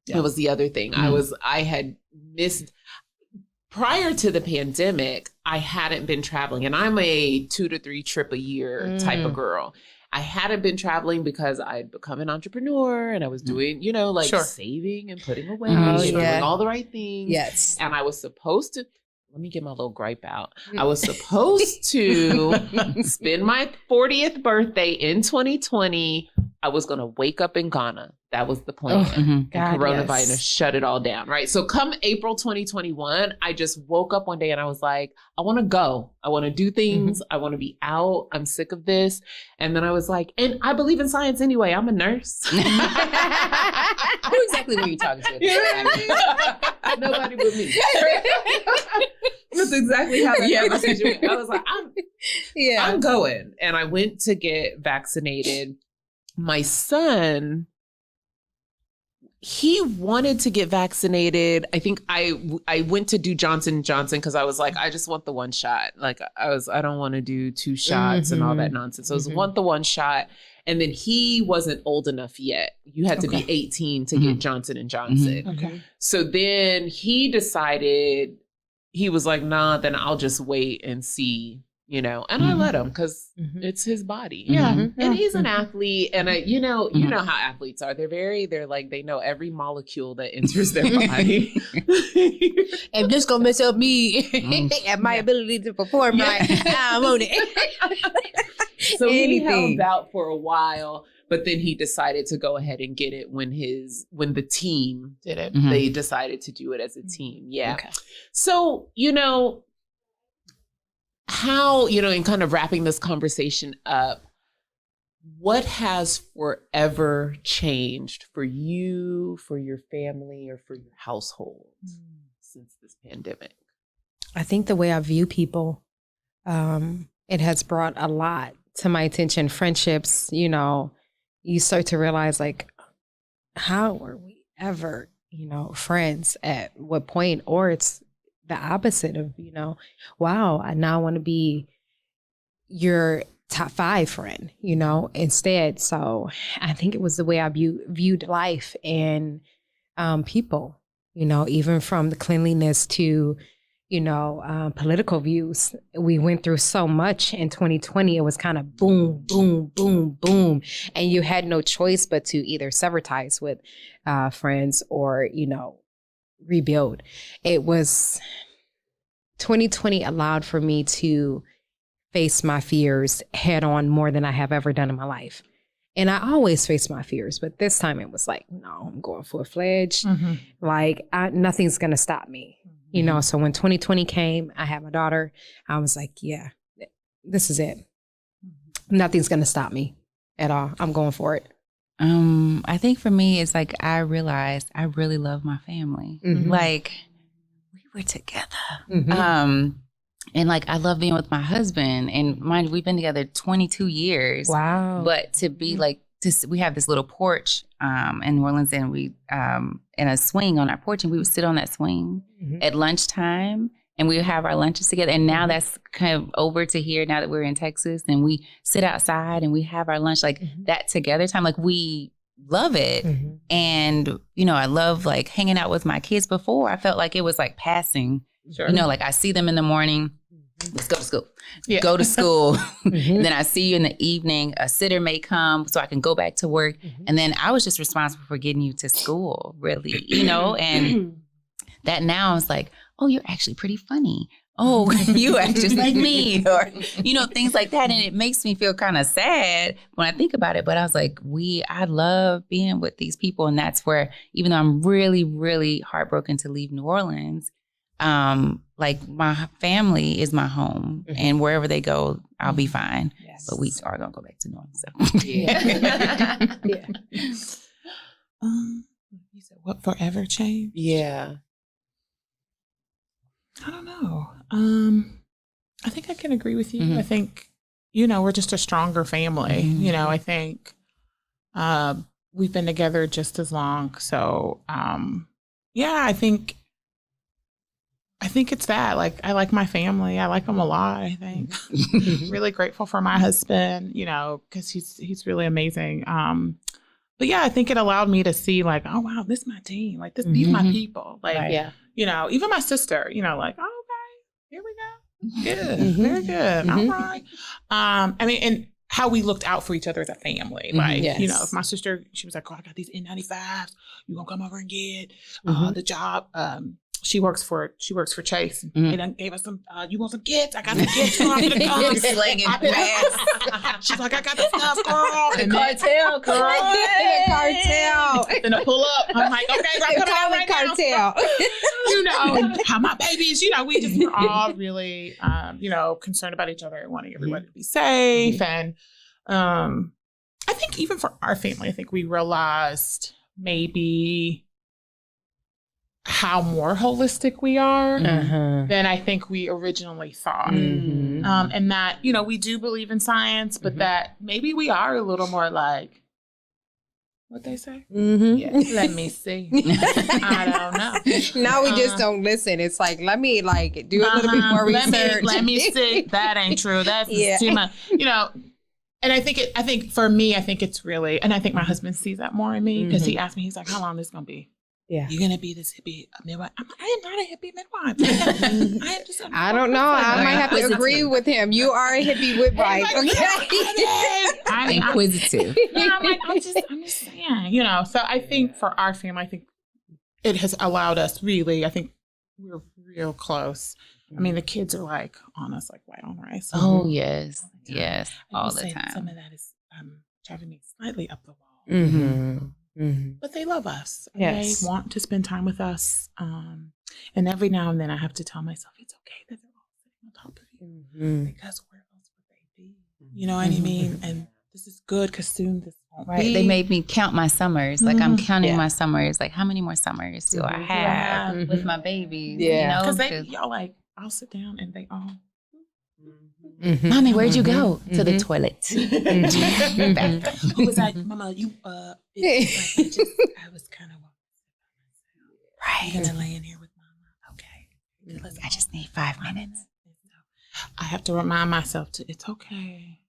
That was the other thing. I had missed, prior to the pandemic, I hadn't been traveling, and I'm a 2 to 3 trip a year type of girl. I hadn't been traveling because I had become an entrepreneur and I was doing, you know, like saving and putting away and doing all the right things. Yes. And I was supposed to, let me get my little gripe out. I was supposed to spend my 40th birthday in 2020. I was going to wake up in Ghana. That was the plan. And coronavirus shut it all down, right? So come April 2021, I just woke up one day and I was like, I want to go. I want to do things. I want to be out. I'm sick of this. And then I was like, and I believe in science anyway. I'm a nurse. Who exactly were you talking to? Nobody but me. That's exactly how the conversation. I was like, I'm going. And I went to get vaccinated. My son, he wanted to get vaccinated. I think I went to do Johnson & Johnson because I was like, I just want the one shot. Like I don't want to do 2 shots and all that nonsense. So I want the one shot. And then he wasn't old enough yet. You had to be 18 to get Johnson & Johnson. So then he decided, he was like, nah, then I'll just wait and see. You know, and I let him because it's his body. And he's an athlete. And you know how athletes are. They're like, they know every molecule that enters their body. If this gonna mess up me and my ability to perform I'm on it. So he held out for a while, but then he decided to go ahead and get it when the team did it. They decided to do it as a team. Yeah. Okay. So, you know, how, you know, in kind of wrapping this conversation up, what has forever changed for you, for your family, or for your household since this pandemic? I think the way I view people, it has brought a lot to my attention. Friendships, you know, you start to realize, like, how were we ever, you know, friends at what point? Or it's the opposite of, you know, wow, I now want to be your top 5 friend, you know, instead. So I think it was the way I viewed life and people, you know, even from the cleanliness to, you know, political views. We went through so much in 2020. It was kind of boom, boom, boom, boom. And you had no choice but to either sever ties with friends or, you know, rebuild. It was 2020 allowed for me to face my fears head on more than I have ever done in my life. And I always face my fears, but this time it was like, no, I'm going full-fledged. Like nothing's going to stop me, you know? So when 2020 came, I had my daughter, I was like, yeah, this is it. Nothing's going to stop me at all. I'm going for it. I think for me, it's like, I realized I really love my family. Like, we were together. And like, I love being with my husband, and mind, we've been together 22 years. Wow. But to be like, we have this little porch in New Orleans, and we in a swing on our porch, and we would sit on that swing at lunchtime, and we would have our lunches together. And now that's kind of over to here now that we're in Texas, and we sit outside and we have our lunch, like that together time. Like we love it. And, you know, I love like hanging out with my kids. Before I felt like it was like passing, you know, like I see them in the morning, let's go to school, go to school. Then I see you in the evening, a sitter may come so I can go back to work. And then I was just responsible for getting you to school, really, you know, and that now I was like, oh, you're actually pretty funny. Oh, you act just like me, or, you know, things like that. And it makes me feel kind of sad when I think about it. But I was like, I love being with these people. And that's where, even though I'm really, really heartbroken to leave New Orleans, like my family is my home, and wherever they go, I'll be fine. Yes. But we are going to go back to New Orleans. So. You said what, forever change? Yeah. I don't know. I think I can agree with you. I think, you know, we're just a stronger family. You know, I think we've been together just as long. So, yeah, I think it's that. Like, I like my family. I like them a lot, I think. Really grateful for my husband, you know, because he's really amazing. But yeah, I think it allowed me to see like, oh, wow, this is my team. Like, these my people. Like, you know, even my sister, you know, like, oh, okay, here we go. Good. Very good. All right. I mean, and how we looked out for each other as a family. Like, you know, if my sister, she was like, oh, I got these N95s. You gonna come over and get the job. She works for Chase. And they done gave us some, you want some kids? I got some kids. She's like, I got the stuff, girl. The cartel, girl. The cartel. Then I pull up. I'm like, okay, I'm coming out right cartel. now. You know, how my babies, you know, we just were all really, you know, concerned about each other and wanting everybody to be safe. And I think even for our family, I think we realized maybe how more holistic we are than I think we originally thought. And that, you know, we do believe in science, but that maybe we are a little more like, what they say? Let me see. I don't know. Now we just don't listen. It's like, let me like do a little bit more research. Let me see. That ain't true. That's too much. You know, and I think for me, I think it's really, and I think my husband sees that more in me because he asked me, he's like, how long is this going to be? Yeah, you're gonna be this hippie midwife. I am not a hippie midwife. I am just. I don't know. I might have to agree with him. You are a hippie midwife. Okay. I'm inquisitive. You know, I'm just saying. You know, so I think for our family, I think it has allowed us really. I think we're real close. I mean, the kids are like on us like white on rice. Oh yes, all the time. Some of that is driving me slightly up the wall. But they love us. Yes. They want to spend time with us. And every now and then I have to tell myself, it's okay that they're all sitting on top of you. Because where else would they be? You know what I mean? And this is good because soon this won't be. They made me count my summers. Like I'm counting my summers. Like how many more summers do I have with my babies? Yeah. Because y'all like, I'll sit down and they all. Mommy, where'd you go? To the toilet. Who was like, Mama, you, I was kind of right. You're gonna lay in here with Mama. Okay. I just need 5 minutes. I have to remind myself it's okay.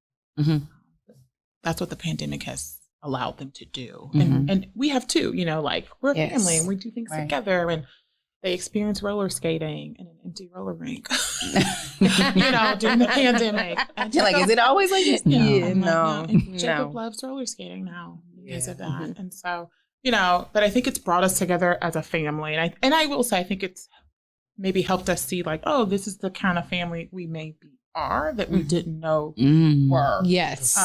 That's what the pandemic has allowed them to do. And we have too, you know, like we're a family and we do things together, and they experience roller skating in an empty roller rink, you know, during the pandemic. And you're like, is it always like this? No. Jacob loves roller skating now because of that. And so, you know, but I think it's brought us together as a family. And I will say, I think it's maybe helped us see like, oh, this is the kind of family we maybe are that we didn't know were. Yes.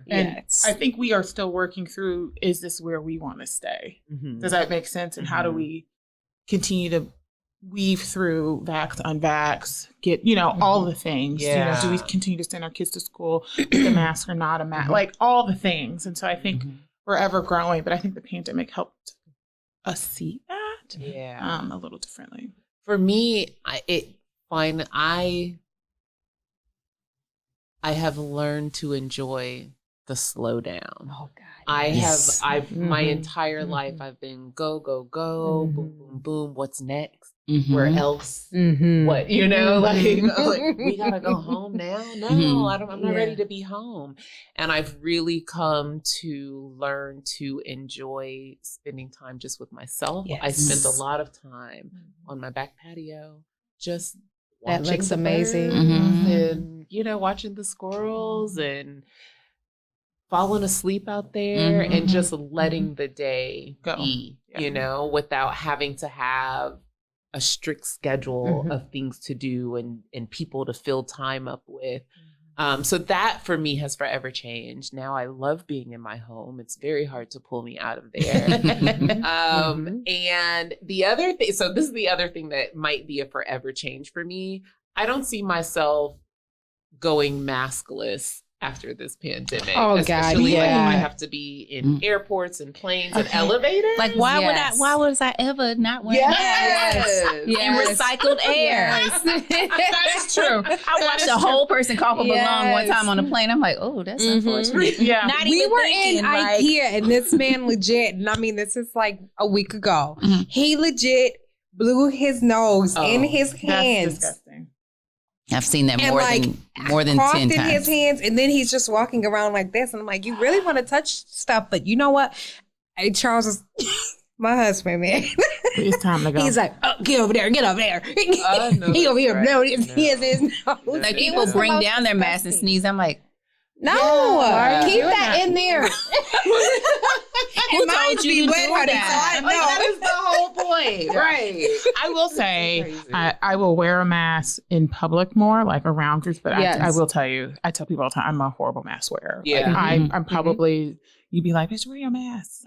And I think we are still working through, is this where we want to stay? Does that make sense? And how do we continue to weave through vax, unvax, get, you know, all the things. You know, do we continue to send our kids to school with a mask or not a mask? Like all the things. And so I think we're ever growing, but I think the pandemic helped us see that a little differently. For me, I have learned to enjoy the slowdown. Oh God. I've my Mhm. entire life I've been go, go, go, boom, boom, boom. What's next? Mhm. Where else? Mhm. What, you know, like Mhm. we gotta go home now. No, Mhm. I'm not Yeah. ready to be home. And I've really come to learn to enjoy spending time just with myself. I Yes. spent a lot of time on my back patio, just That watching looks the amazing. birds Mhm. and, you know, watching the squirrels and falling asleep out there Mhm. and just letting the day Go. be, Yeah. you know, without having to have a strict schedule Mhm. of things to do and people to fill time up with. So that for me has forever changed. Now I love being in my home. It's very hard to pull me out of there. And the other thing, so this is the other thing that might be a forever change for me. I don't see myself going maskless after this pandemic. Oh, God, especially like if yeah. I have to be in airports and planes and elevators. Like, why Yes. was I ever not wearing masks in Yes. recycled air? Yes. That is true. I watched a whole person cough up a lung one Yes. time on a plane. I'm like, oh, that's unfortunate. Yeah. Not We even were thinking, in like, IKEA and this man legit, and I mean, this is like a week ago. Mhm. He legit blew his nose in his That's hands. disgusting. I've seen that And more like than coughed 10 in his times. hands, and then he's just walking around like this. And I'm like, you really want to touch stuff, but you know what? Hey, Charles is my husband, man. It's time to go. He's like, oh, get over there, get over there. No, He over here that's blowing right. his nose. Like, No, people no. bring down their masks and sneeze. I'm like, No, Yeah. keep Doing that that. in there. who told you to do that? Like, that is the whole point. Right. I will say, Crazy. I will wear a mask in public more, like around groups. But Yes. I will tell you, I tell people all the time, I'm a horrible mask wearer. Yeah. Like, I'm probably. You'd be like, bitch, wear your mask.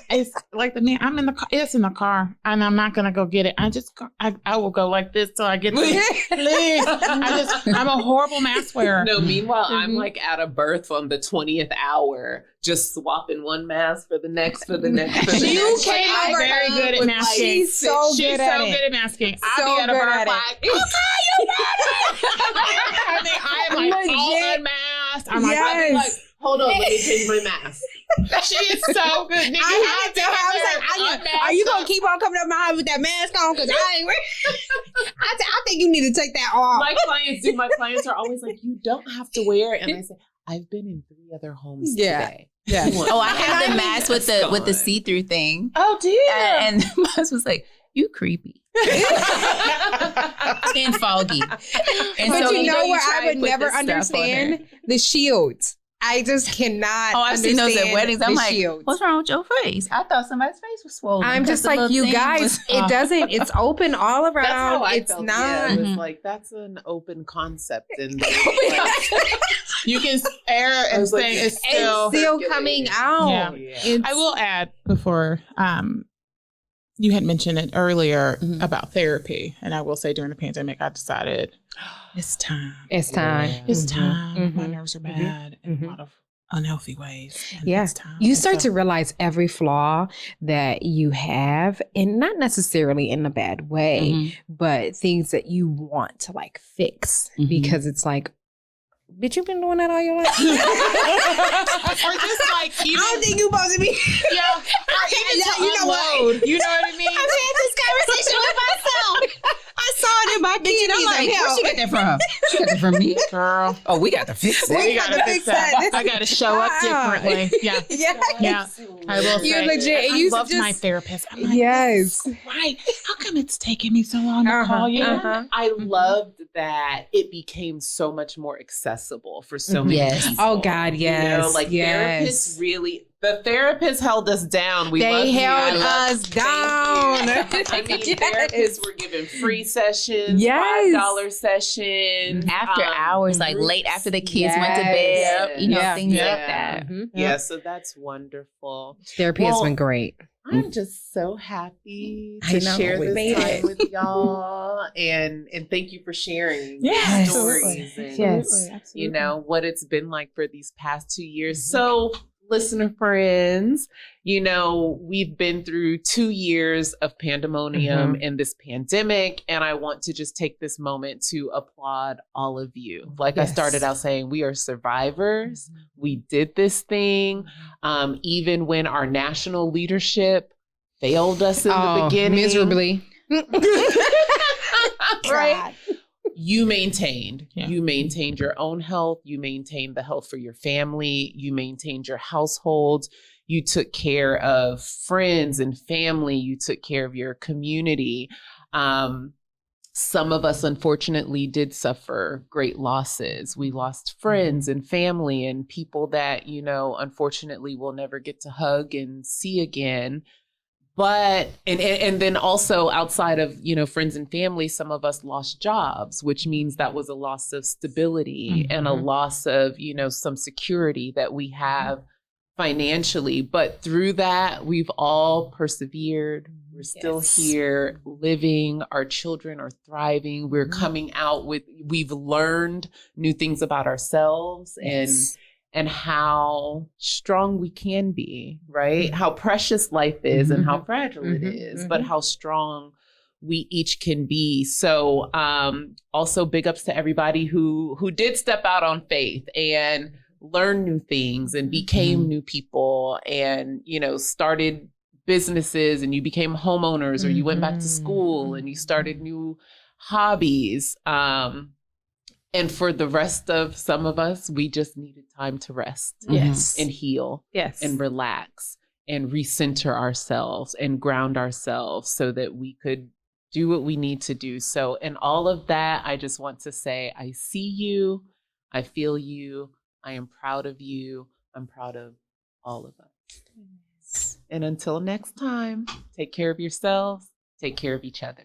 It's like I'm in the car. It's in the car, and I'm not gonna go get it. I will go like this till I get there. Please. I'm a horrible mask wearer. No, meanwhile, I'm like at a birth on the 20th hour, just swapping one mask for the next, for the next, for the You next. came Like, over I'm very good at with, masking. She's so She's good so at good it. at masking. So I'll be at a good birth at it. like, okay, you I mean, I'm like all Legit. unmasked. I'm like, Yes. like, hold on, let me change my mask. she is so good. Nikki, I had to tell her, I was like, are you going to keep on coming up my house with that mask on? Because I ain't I think you need to take that off. My clients are always like, you don't have to wear it. And I say, I've been in 3 other homes Yeah. today. Yeah. Oh, I had the And mask with the see-through thing. Oh, dear. And my husband was like, you creepy. And foggy. And But so, you know what try I would to put never this stuff on understand? her. The shields. I just cannot Oh, I've seen those at understand weddings. I'm the like, shields. what's wrong with your face? I thought somebody's face was swollen. I'm because just the like, little you thing guys, was- it doesn't, it's open all That's around. how I It's felt. not. Yeah, it was Mhm. like, that's an open concept. And You can air I and was like, say it's It's still. still coming out. Yeah. It's- I will add before you had mentioned it earlier Mhm. about therapy, and I will say during the pandemic, I decided it's time. It's time. Yeah. It's Mhm. time. My Mhm. nerves are bad in Mhm. a lot of unhealthy ways. And Yeah. it's time. You And start so- to realize every flaw that you have, and not necessarily in a bad way, Mhm. but things that you want to like fix Mhm. because it's like, bitch, you've been doing that all your life. or just like even, I don't think you're supposed to be. yeah, or even to You know what? unload. You know what I mean? I've had this conversation with myself. I saw it in my kid. I'm like, where she got that from? She got that from me? Girl, Oh, we got to fix it. we got gotta to fix fix that. that. I gotta show up differently. Yeah. yes. Yeah. I will You're say, legit. I You love just- my therapist. I'm like, Yes. right. How come it's taking me so long to Uh-huh, call you? uh-huh. I loved that it became so much more accessible for so many Yes. people. Oh, God, yes, like yes. therapists really, the therapists held us down. We They love you. I held love- us Thank down. you. I mean, Yes. therapists were giving free sessions, Yes. $5 sessions. After hours, like groups. late after the kids went to bed, Yes. you know, Yeah. things Yeah. like that. Mhm. Yeah, so that's wonderful. Therapy has Well, been great. I'm just so happy I to know, share we this made time it. with y'all, and thank you for sharing Yeah, stories absolutely. and Yes. you know what it's been like for these past 2 years. Mhm. So listener friends. You know, we've been through 2 years of pandemonium in this pandemic, and I want to just take this moment to applaud all of you. Like I started out saying, we are survivors. We did this thing. Even when our national leadership failed us in the beginning. Miserably. Right? You maintained. Yeah. You maintained your own health. You maintained the health for your family. You maintained your household. You took care of friends and family. You took care of your community. Some of us, unfortunately, did suffer great losses. We lost friends and family and people that, you know, unfortunately, we'll never get to hug and see again. But, and then also outside of, you know, friends and family, some of us lost jobs, which means that was a loss of stability and a loss of, you know, some security that we have financially. But through that, we've all persevered. We're still here living. Our children are thriving. We're coming out with, we've learned new things about ourselves and how strong we can be, right? How precious life is and how fragile it is, but how strong we each can be. So also big ups to everybody who did step out on faith and learn new things and became new people and, you know, started businesses and you became homeowners or you went back to school and you started new hobbies. And for the rest of some of us, we just needed time to rest and heal and relax and recenter ourselves and ground ourselves so that we could do what we need to do. So in all of that, I just want to say, I see you, I feel you, I am proud of you, I'm proud of all of us. And until next time, take care of yourselves, take care of each other.